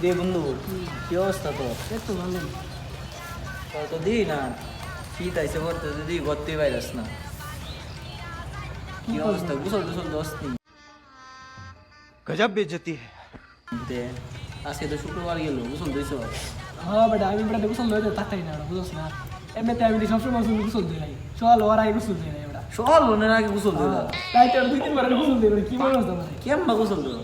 রে বন্ধু, কি অবস্থা তোর? একটু ভালো। তো দি না, শীত আইসে পড়তে যদি ঘরতেই বাইরাস না। কি অবস্থা, গোসল টোসল দোস নি? गजब बेइज्जती है। আজকে তো শুক্রবার গেল, গোসল দিয়েছ? হ্যাঁ বেটা, আমি বেটা গোসল ধরে থাকতাই না বেটা, বুঝছ না? এমনিতে আমি সবসময় গোসল দিই নাই, সকাল হওয়ার আগে গোসল দিই নাই বেটা। সকাল মনে আগে গোসল দিল, রাইতে আর 2-3 বার গোসল দিই বেটা, কি মনে হচ্ছে আমার? কেমন গোসল দিল?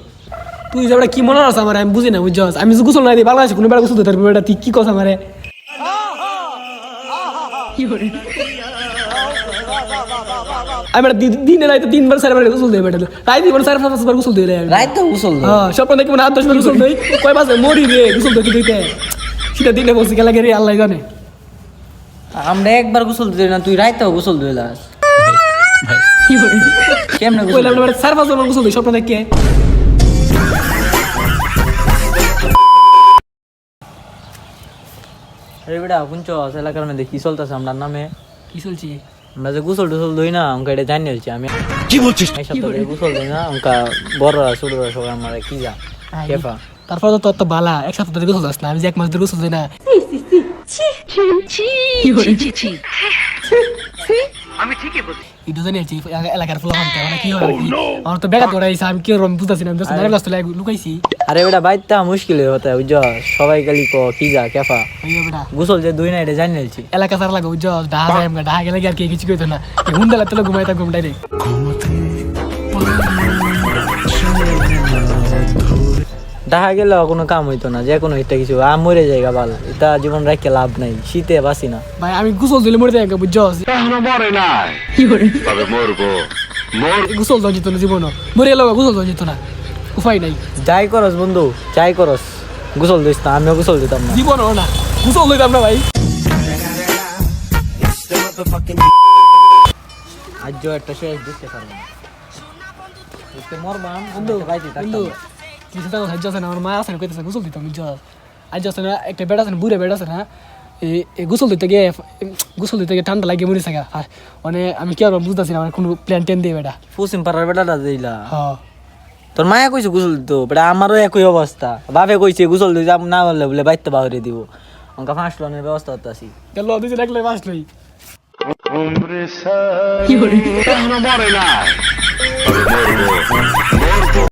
তুই যে বেটা কি মনে হচ্ছে আমার, আমি বুঝি না, বুঝছস? আমি যে গোসল না দিই বাংলাদেশে কোনো বেটা গোসল দিতে পারবি বেটা, তুই কি কথা আমারে? আমি বেটা দিনে রাইতে 3 বার 4 বার গোসল দিই বেটা, রাইতে 4-5 বার গোসল দিই রে আমি। রাত তো গোসল দিল? হ্যাঁ, স্বপ্ন দেখি মানে 8-10 বার গোসল দেই, কয় মাসে মরি রে গোসল দিতে দিতে। সেটা দিনে বসে গেলে রে আল্লাহ জানে। আমরা একবার গোসল দিই না, তুই রাইতেও গোসল দিলাস? কেমনে গোসল? কইলাম না বেটা 4-5 বার গোসল দিই স্বপ্ন দেখে। আরে বেটা শুনছ, এলাকার মধ্যে কি চলতেছে আমরা নামে? কি চলছে? আমরা যে গোসল টোসল দিই না, আমাকে এটা জানিয়ে হচ্ছে। আমি কি বলছিস? এই সপ্তাহে গোসল দিই না, আমাকে বড়রা ছোটরা সবাই আমার কি যা কেফা। তারপর তো তোর তো বালা, এক সপ্তাহ ধরে গোসল দিস না, আমি যে 1 মাস ধরে গোসল দিই না। আমি ঠিকই বলছি। এটা জানি আছি এলাকার ফুলা মানতে মানে কি হয় আর কি। আমার তো বেড়া দৌড়াইছে, আমি কি করব বুঝতাছি না, আমি তো নারে রাস্তায় লুকাইছি। আরে বেটা বাইতে মুশকিল হতে বুঝছ, সবাই গেলি কি যা কেফা। আইয়া বেটা গোসল যে দুই না এটা জানিয়ে হচ্ছে। এলাকা সারা লাগে বুঝছ, ডাহা যায় আমরা, ডাহা গেলে কি আর কি কিছু কইতো না, হুন্ডালা তো ঘুমাইতা ঘুম ডাইরেক্ট। দেখা গেলে কোনো কাম হইতো না, যে কোনো একটা কিছু মরে যায়গা বাল, এটা জীবন রাখতে লাভ নাই, শীতে বাসি না। ভাই আমি গোসল দিলে মরে যাই বুঝছ, এখনো মরে নাই, তবে মরবো। গোসল দেওয়া যেত না জীবন, মরে গেল গোসল দেওয়া যেত না, উপায় নাই। যাই করস বন্ধু, যাই করস, গোসল দিস না, আমিও গোসল দিতাম না। জীবনও না গোসল দিতাম না ভাই। আজ একটা শেষ দেখতে পারবো না, দেখতে মরবাম বন্ধু বাইতে বন্ধু কিছু তো সাহায্য আছে না, আমার মা আছে না কইতেছে গোসল দিতাম বুঝছ। আজ আছে না একটা বেড়া আছে না, বুড়ে বেড়া আছে না, এই গোসল দিতে গিয়ে ঠান্ডা লাগে মরে থাকা। মানে আমি কি আর বুঝতেছি না, আমার কোনো প্ল্যান টেন দিয়ে বেটা। পশ্চিম পাড়ার বেটাটা দিলা, হ্যাঁ তোর মায়া কইছে গোসল দিত, বেটা আমারও একই অবস্থা। বাপে কইছে গোসল দিতে না বললে বলে বাইতে বাহরে দিব, আমাকে 5 লোনের ব্যবস্থা করতে আসি। গেল দুই রাখলে বাসলই এখনো মরে নাই, তবে মরবো।